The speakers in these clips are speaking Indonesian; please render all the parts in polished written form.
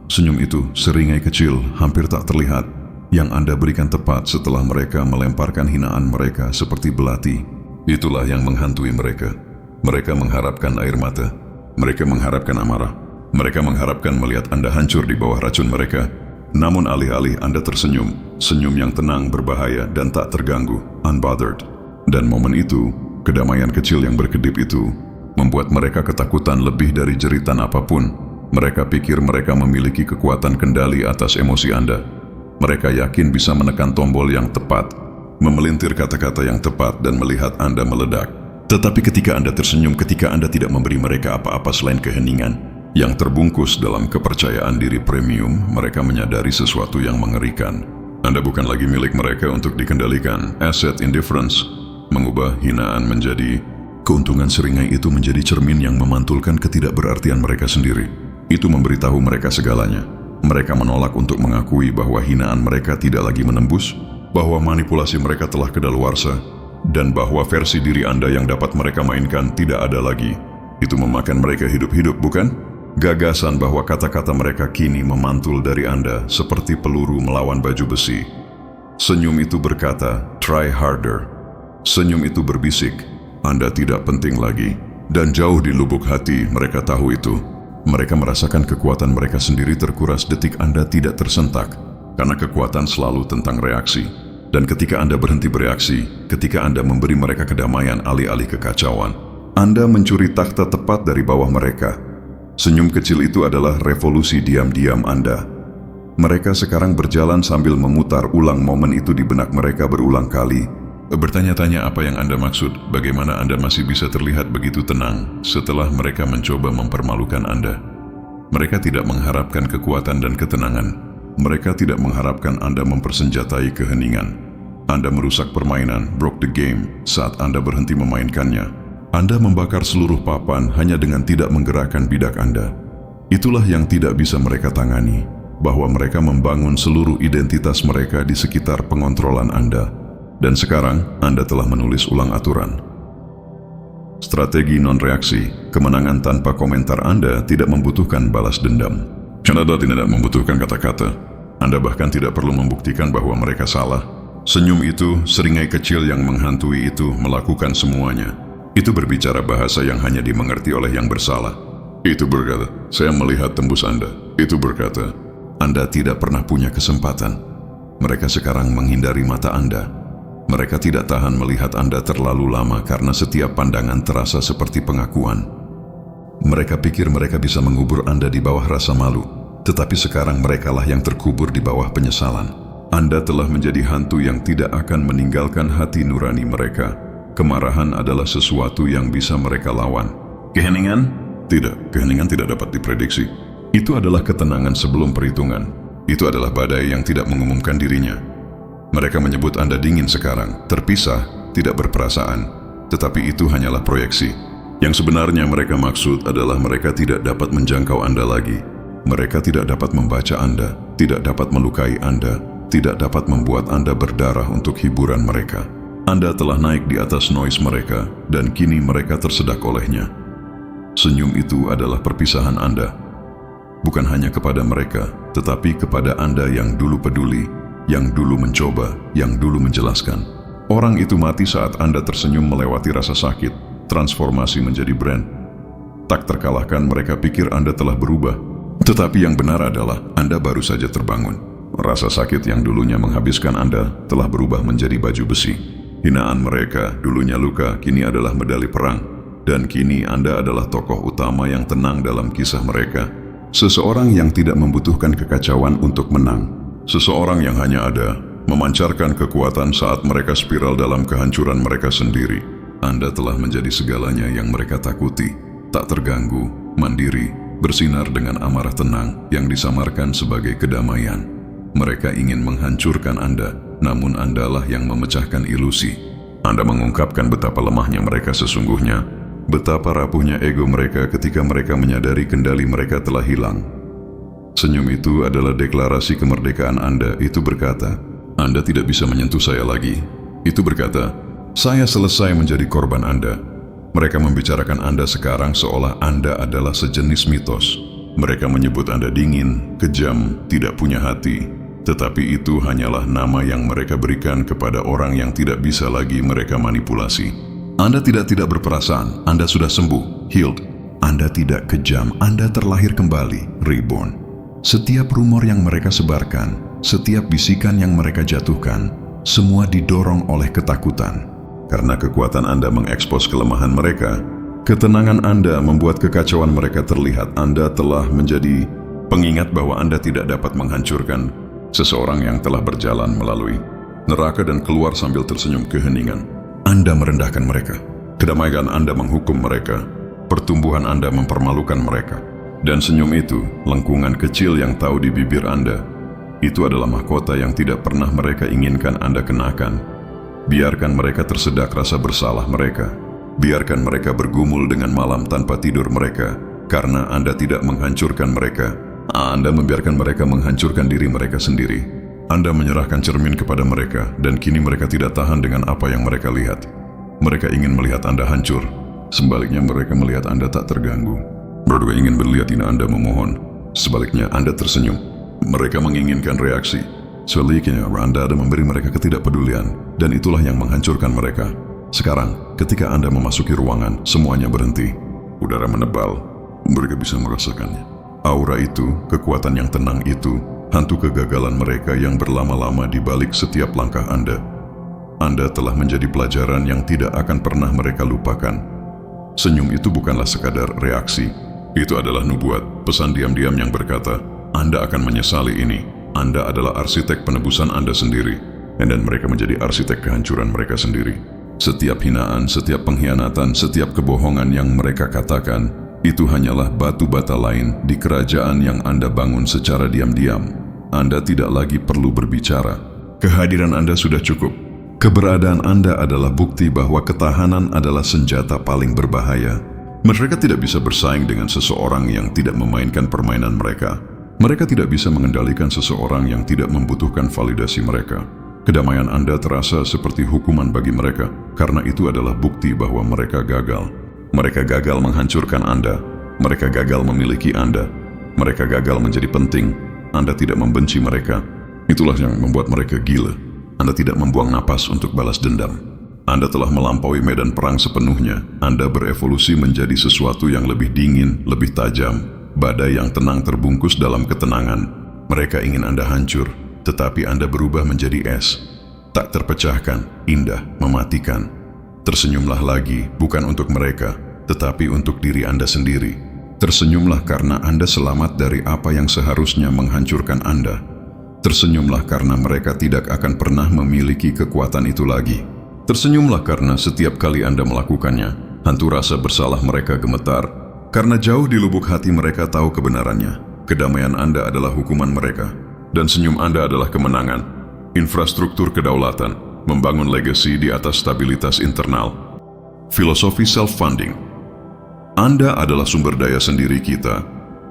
Senyum itu seringai kecil, hampir tak terlihat, yang Anda berikan tepat setelah mereka melemparkan hinaan mereka seperti belati. Itulah yang menghantui mereka. Mereka mengharapkan air mata. Mereka mengharapkan amarah. Mereka mengharapkan melihat Anda hancur di bawah racun mereka. Namun alih-alih Anda tersenyum, senyum yang tenang, berbahaya, dan tak terganggu, unbothered. Dan momen itu, kedamaian kecil yang berkedip itu, membuat mereka ketakutan lebih dari jeritan apapun. Mereka pikir mereka memiliki kekuatan kendali atas emosi Anda. Mereka yakin bisa menekan tombol yang tepat, memelintir kata-kata yang tepat, dan melihat Anda meledak. Tetapi ketika Anda tersenyum, ketika Anda tidak memberi mereka apa-apa selain keheningan, yang terbungkus dalam kepercayaan diri premium, mereka menyadari sesuatu yang mengerikan. Anda bukan lagi milik mereka untuk dikendalikan. Asset indifference, mengubah hinaan menjadi keuntungan seringai itu menjadi cermin yang memantulkan ketidakberartian mereka sendiri. Itu memberitahu mereka segalanya. Mereka menolak untuk mengakui bahwa hinaan mereka tidak lagi menembus, bahwa manipulasi mereka telah kedaluarsa, dan bahwa versi diri Anda yang dapat mereka mainkan tidak ada lagi. Itu memakan mereka hidup-hidup, bukan? Gagasan bahwa kata-kata mereka kini memantul dari Anda seperti peluru melawan baju besi. Senyum itu berkata, try harder. Senyum itu berbisik, Anda tidak penting lagi. Dan jauh di lubuk hati mereka tahu itu. Mereka merasakan kekuatan mereka sendiri terkuras detik Anda tidak tersentak, karena kekuatan selalu tentang reaksi. Dan ketika Anda berhenti bereaksi, ketika Anda memberi mereka kedamaian alih-alih kekacauan, Anda mencuri takhta tepat dari bawah mereka. Senyum kecil itu adalah revolusi diam-diam Anda. Mereka sekarang berjalan sambil memutar ulang momen itu di benak mereka berulang kali. Bertanya-tanya apa yang Anda maksud, bagaimana Anda masih bisa terlihat begitu tenang setelah mereka mencoba mempermalukan Anda. Mereka tidak mengharapkan kekuatan dan ketenangan. Mereka tidak mengharapkan Anda mempersenjatai keheningan. Anda merusak permainan, broke the game, saat Anda berhenti memainkannya. Anda membakar seluruh papan hanya dengan tidak menggerakkan bidak Anda. Itulah yang tidak bisa mereka tangani, bahwa mereka membangun seluruh identitas mereka di sekitar pengontrolan Anda. Dan sekarang, Anda telah menulis ulang aturan. Strategi non-reaksi, kemenangan tanpa komentar Anda tidak membutuhkan balas dendam. Anda tidak membutuhkan kata-kata. Anda bahkan tidak perlu membuktikan bahwa mereka salah. Senyum itu, seringai kecil yang menghantui itu, melakukan semuanya. Itu berbicara bahasa yang hanya dimengerti oleh yang bersalah. Itu berkata, saya melihat tembus Anda. Itu berkata, Anda tidak pernah punya kesempatan. Mereka sekarang menghindari mata Anda. Mereka tidak tahan melihat Anda terlalu lama karena setiap pandangan terasa seperti pengakuan. Mereka pikir mereka bisa mengubur Anda di bawah rasa malu, tetapi sekarang merekalah yang terkubur di bawah penyesalan. Anda telah menjadi hantu yang tidak akan meninggalkan hati nurani mereka. Kemarahan adalah sesuatu yang bisa mereka lawan. Keheningan? Tidak, keheningan tidak dapat diprediksi. Itu adalah ketenangan sebelum perhitungan. Itu adalah badai yang tidak mengumumkan dirinya. Mereka menyebut Anda dingin sekarang, terpisah, tidak berperasaan. Tetapi itu hanyalah proyeksi. Yang sebenarnya mereka maksud adalah mereka tidak dapat menjangkau Anda lagi. Mereka tidak dapat membaca Anda, tidak dapat melukai Anda, tidak dapat membuat Anda berdarah untuk hiburan mereka. Anda telah naik di atas noise mereka, dan kini mereka tersedak olehnya. Senyum itu adalah perpisahan Anda. Bukan hanya kepada mereka, tetapi kepada Anda yang dulu peduli, yang dulu mencoba, yang dulu menjelaskan. Orang itu mati saat Anda tersenyum melewati rasa sakit, transformasi menjadi brand. Tak terkalahkan mereka pikir Anda telah berubah. Tetapi yang benar adalah Anda baru saja terbangun. Rasa sakit yang dulunya menghabiskan Anda telah berubah menjadi baju besi. Hinaan mereka, dulunya luka, kini adalah medali perang. Dan kini Anda adalah tokoh utama yang tenang dalam kisah mereka. Seseorang yang tidak membutuhkan kekacauan untuk menang. Seseorang yang hanya ada, memancarkan kekuatan saat mereka spiral dalam kehancuran mereka sendiri. Anda telah menjadi segalanya yang mereka takuti, tak terganggu, mandiri, bersinar dengan amarah tenang yang disamarkan sebagai kedamaian. Mereka ingin menghancurkan Anda, namun Andalah yang memecahkan ilusi. Anda mengungkapkan betapa lemahnya mereka sesungguhnya, betapa rapuhnya ego mereka ketika mereka menyadari kendali mereka telah hilang. Senyum itu adalah deklarasi kemerdekaan Anda. Itu berkata, Anda tidak bisa menyentuh saya lagi. Itu berkata, saya selesai menjadi korban Anda. Mereka membicarakan Anda sekarang seolah Anda adalah sejenis mitos. Mereka menyebut Anda dingin, kejam, tidak punya hati. Tetapi itu hanyalah nama yang mereka berikan kepada orang yang tidak bisa lagi mereka manipulasi. Anda tidak berperasaan, Anda sudah sembuh, healed. Anda tidak kejam, Anda terlahir kembali, reborn. Setiap rumor yang mereka sebarkan, setiap bisikan yang mereka jatuhkan, semua didorong oleh ketakutan. Karena kekuatan Anda mengekspos kelemahan mereka, ketenangan Anda membuat kekacauan mereka terlihat. Anda telah menjadi pengingat bahwa Anda tidak dapat menghancurkan seseorang yang telah berjalan melalui neraka dan keluar sambil tersenyum keheningan. Anda merendahkan mereka. Kedamaian Anda menghukum mereka. Pertumbuhan Anda mempermalukan mereka. Dan senyum itu, lengkungan kecil yang tahu di bibir Anda, itu adalah mahkota yang tidak pernah mereka inginkan Anda kenakan. Biarkan mereka tersedak rasa bersalah mereka. Biarkan mereka bergumul dengan malam tanpa tidur mereka, karena Anda tidak menghancurkan mereka. Anda membiarkan mereka menghancurkan diri mereka sendiri. Anda menyerahkan cermin kepada mereka, dan kini mereka tidak tahan dengan apa yang mereka lihat. Mereka ingin melihat Anda hancur. Sebaliknya mereka melihat Anda tak terganggu. Mereka ingin melihat Anda memohon. Sebaliknya Anda tersenyum. Mereka menginginkan reaksi. Sebaliknya Anda memberi mereka ketidakpedulian, dan itulah yang menghancurkan mereka. Sekarang, ketika Anda memasuki ruangan, semuanya berhenti. Udara menebal. Mereka bisa merasakannya. Aura itu, kekuatan yang tenang itu, hantu kegagalan mereka yang berlama-lama di balik setiap langkah Anda. Anda telah menjadi pelajaran yang tidak akan pernah mereka lupakan. Senyum itu bukanlah sekadar reaksi. Itu adalah nubuat, pesan diam-diam yang berkata, Anda akan menyesali ini. Anda adalah arsitek penebusan Anda sendiri. Dan mereka menjadi arsitek kehancuran mereka sendiri. Setiap hinaan, setiap pengkhianatan, setiap kebohongan yang mereka katakan, itu hanyalah batu bata lain di kerajaan yang Anda bangun secara diam-diam. Anda tidak lagi perlu berbicara. Kehadiran Anda sudah cukup. Keberadaan Anda adalah bukti bahwa ketahanan adalah senjata paling berbahaya. Mereka tidak bisa bersaing dengan seseorang yang tidak memainkan permainan mereka. Mereka tidak bisa mengendalikan seseorang yang tidak membutuhkan validasi mereka. Kedamaian Anda terasa seperti hukuman bagi mereka, karena itu adalah bukti bahwa mereka gagal. Mereka gagal menghancurkan Anda. Mereka gagal memiliki Anda. Mereka gagal menjadi penting. Anda tidak membenci mereka. Itulah yang membuat mereka gila. Anda tidak membuang napas untuk balas dendam. Anda telah melampaui medan perang sepenuhnya. Anda berevolusi menjadi sesuatu yang lebih dingin, lebih tajam. Badai yang tenang terbungkus dalam ketenangan. Mereka ingin Anda hancur, tetapi Anda berubah menjadi es. Tak terpecahkan, indah, mematikan. Tersenyumlah lagi, bukan untuk mereka, tetapi untuk diri Anda sendiri. Tersenyumlah karena Anda selamat dari apa yang seharusnya menghancurkan Anda. Tersenyumlah karena mereka tidak akan pernah memiliki kekuatan itu lagi. Tersenyumlah karena setiap kali Anda melakukannya, hantu rasa bersalah mereka gemetar. Karena jauh di lubuk hati mereka tahu kebenarannya. Kedamaian Anda adalah hukuman mereka. Dan senyum Anda adalah kemenangan. Infrastruktur kedaulatan, membangun legasi di atas stabilitas internal. Filosofi self-funding. Anda adalah sumber daya sendiri kita.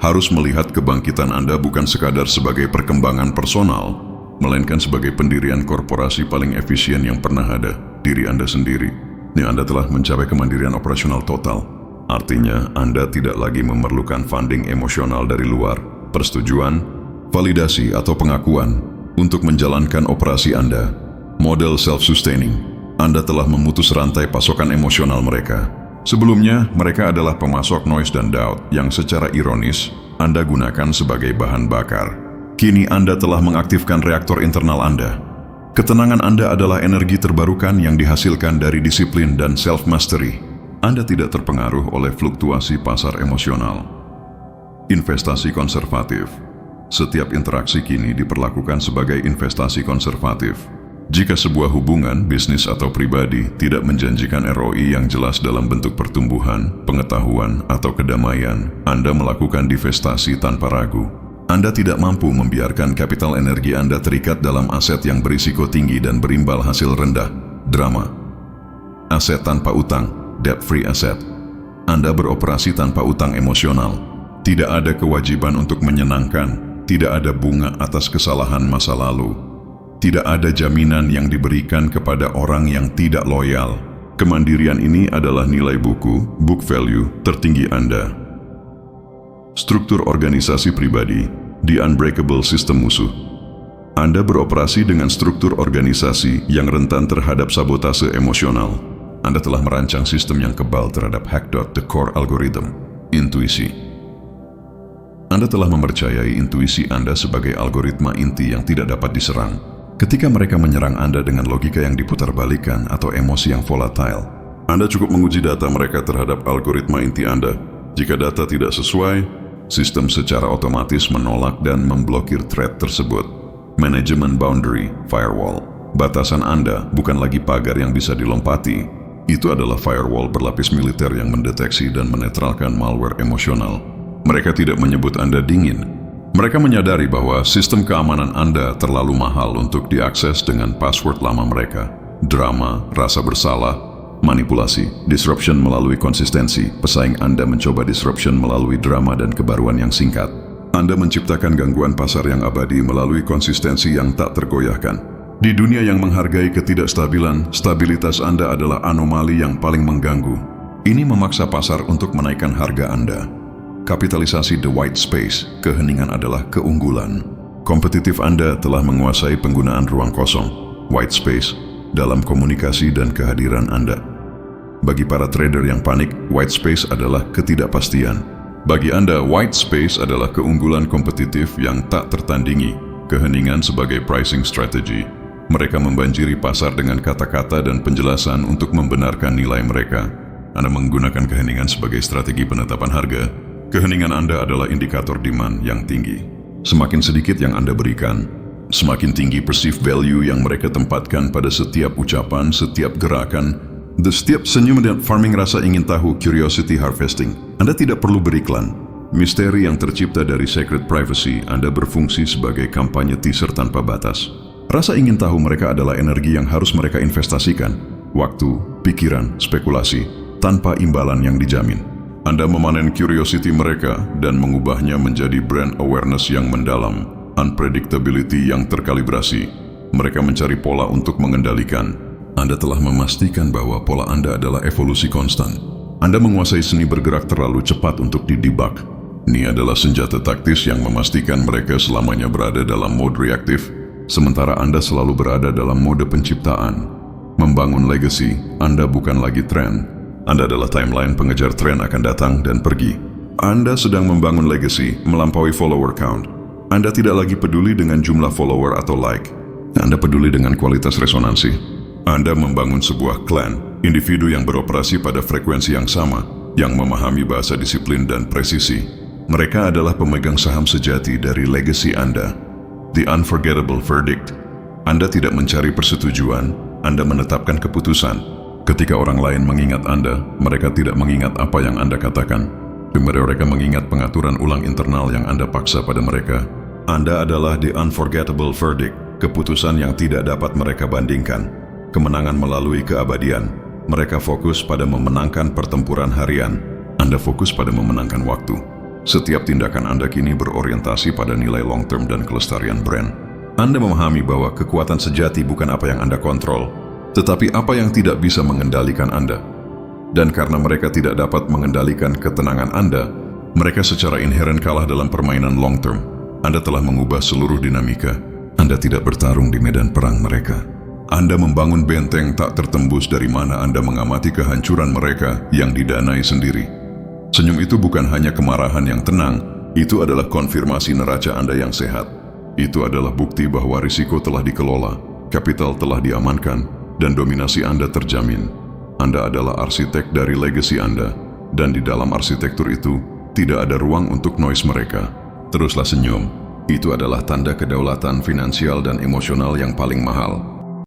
Harus melihat kebangkitan Anda bukan sekadar sebagai perkembangan personal, melainkan sebagai pendirian korporasi paling efisien yang pernah ada, diri Anda sendiri. Anda telah mencapai kemandirian operasional total. Artinya, Anda tidak lagi memerlukan funding emosional dari luar, persetujuan, validasi atau pengakuan untuk menjalankan operasi Anda. Model self-sustaining. Anda telah memutus rantai pasokan emosional mereka. Sebelumnya, mereka adalah pemasok noise dan doubt yang secara ironis Anda gunakan sebagai bahan bakar. Kini Anda telah mengaktifkan reaktor internal Anda. Ketenangan Anda adalah energi terbarukan yang dihasilkan dari disiplin dan self-mastery. Anda tidak terpengaruh oleh fluktuasi pasar emosional. Investasi konservatif. Setiap interaksi kini diperlakukan sebagai investasi konservatif. Jika sebuah hubungan, bisnis atau pribadi tidak menjanjikan ROI yang jelas dalam bentuk pertumbuhan, pengetahuan, atau kedamaian, Anda melakukan divestasi tanpa ragu. Anda tidak mampu membiarkan kapital energi Anda terikat dalam aset yang berisiko tinggi dan berimbal hasil rendah. Drama. Aset tanpa utang, debt-free asset. Anda beroperasi tanpa utang emosional. Tidak ada kewajiban untuk menyenangkan, tidak ada bunga atas kesalahan masa lalu. Tidak ada jaminan yang diberikan kepada orang yang tidak loyal. Kemandirian ini adalah nilai buku, book value, tertinggi Anda. Struktur organisasi pribadi, the unbreakable system musuh. Anda beroperasi dengan struktur organisasi yang rentan terhadap sabotase emosional. Anda telah merancang sistem yang kebal terhadap hack. The core algorithm, intuisi. Anda telah mempercayai intuisi Anda sebagai algoritma inti yang tidak dapat diserang. Ketika mereka menyerang Anda dengan logika yang diputarbalikkan atau emosi yang volatile, Anda cukup menguji data mereka terhadap algoritma inti Anda. Jika data tidak sesuai, sistem secara otomatis menolak dan memblokir thread tersebut. Manajemen boundary, firewall. Batasan Anda bukan lagi pagar yang bisa dilompati. Itu adalah firewall berlapis militer yang mendeteksi dan menetralkan malware emosional. Mereka tidak menyebut Anda dingin. Mereka menyadari bahwa sistem keamanan Anda terlalu mahal untuk diakses dengan password lama mereka. Drama, rasa bersalah, manipulasi, disruption melalui konsistensi. Pesaing Anda mencoba disruption melalui drama dan kebaruan yang singkat. Anda menciptakan gangguan pasar yang abadi melalui konsistensi yang tak tergoyahkan. Di dunia yang menghargai ketidakstabilan, stabilitas Anda adalah anomali yang paling mengganggu. Ini memaksa pasar untuk menaikkan harga Anda. Kapitalisasi the white space, keheningan adalah keunggulan. Kompetitif Anda telah menguasai penggunaan ruang kosong, white space, dalam komunikasi dan kehadiran Anda. Bagi para trader yang panik, white space adalah ketidakpastian. Bagi Anda, white space adalah keunggulan kompetitif yang tak tertandingi, keheningan sebagai pricing strategy. Mereka membanjiri pasar dengan kata-kata dan penjelasan untuk membenarkan nilai mereka. Anda menggunakan keheningan sebagai strategi penetapan harga. Keheningan Anda adalah indikator demand yang tinggi. Semakin sedikit yang Anda berikan, semakin tinggi perceived value yang mereka tempatkan pada setiap ucapan, setiap gerakan, setiap senyum dan farming rasa ingin tahu, curiosity harvesting. Anda tidak perlu beriklan. Misteri yang tercipta dari sacred privacy, Anda berfungsi sebagai kampanye teaser tanpa batas. Rasa ingin tahu mereka adalah energi yang harus mereka investasikan. Waktu, pikiran, spekulasi, tanpa imbalan yang dijamin. Anda memanen curiosity mereka dan mengubahnya menjadi brand awareness yang mendalam, unpredictability yang terkalibrasi. Mereka mencari pola untuk mengendalikan. Anda telah memastikan bahwa pola Anda adalah evolusi konstan. Anda menguasai seni bergerak terlalu cepat untuk didebak. Ini adalah senjata taktis yang memastikan mereka selamanya berada dalam mode reaktif, sementara Anda selalu berada dalam mode penciptaan. Membangun legacy, Anda bukan lagi tren. Anda adalah timeline pengejar tren akan datang dan pergi. Anda sedang membangun legacy melampaui follower count. Anda tidak lagi peduli dengan jumlah follower atau like. Anda peduli dengan kualitas resonansi. Anda membangun sebuah klan, individu yang beroperasi pada frekuensi yang sama, yang memahami bahasa disiplin dan presisi. Mereka adalah pemegang saham sejati dari legacy Anda. The unforgettable verdict. Anda tidak mencari persetujuan, Anda menetapkan keputusan. Ketika orang lain mengingat Anda, mereka tidak mengingat apa yang Anda katakan. Mereka mengingat pengaturan ulang internal yang Anda paksa pada mereka. Anda adalah the unforgettable verdict, keputusan yang tidak dapat mereka bandingkan. Kemenangan melalui keabadian. Mereka fokus pada memenangkan pertempuran harian. Anda fokus pada memenangkan waktu. Setiap tindakan Anda kini berorientasi pada nilai long term dan kelestarian brand. Anda memahami bahwa kekuatan sejati bukan apa yang Anda kontrol, tetapi apa yang tidak bisa mengendalikan Anda. Dan karena mereka tidak dapat mengendalikan ketenangan Anda, mereka secara inheren kalah dalam permainan long term. Anda telah mengubah seluruh dinamika. Anda tidak bertarung di medan perang mereka. Anda membangun benteng tak tertembus dari mana Anda mengamati kehancuran mereka yang didanai sendiri. Senyum itu bukan hanya kemarahan yang tenang, itu adalah konfirmasi neraca Anda yang sehat. Itu adalah bukti bahwa risiko telah dikelola, kapital telah diamankan, dan dominasi Anda terjamin. Anda adalah arsitek dari legacy Anda, dan di dalam arsitektur itu, tidak ada ruang untuk noise mereka. Teruslah senyum. Itu adalah tanda kedaulatan finansial dan emosional yang paling mahal.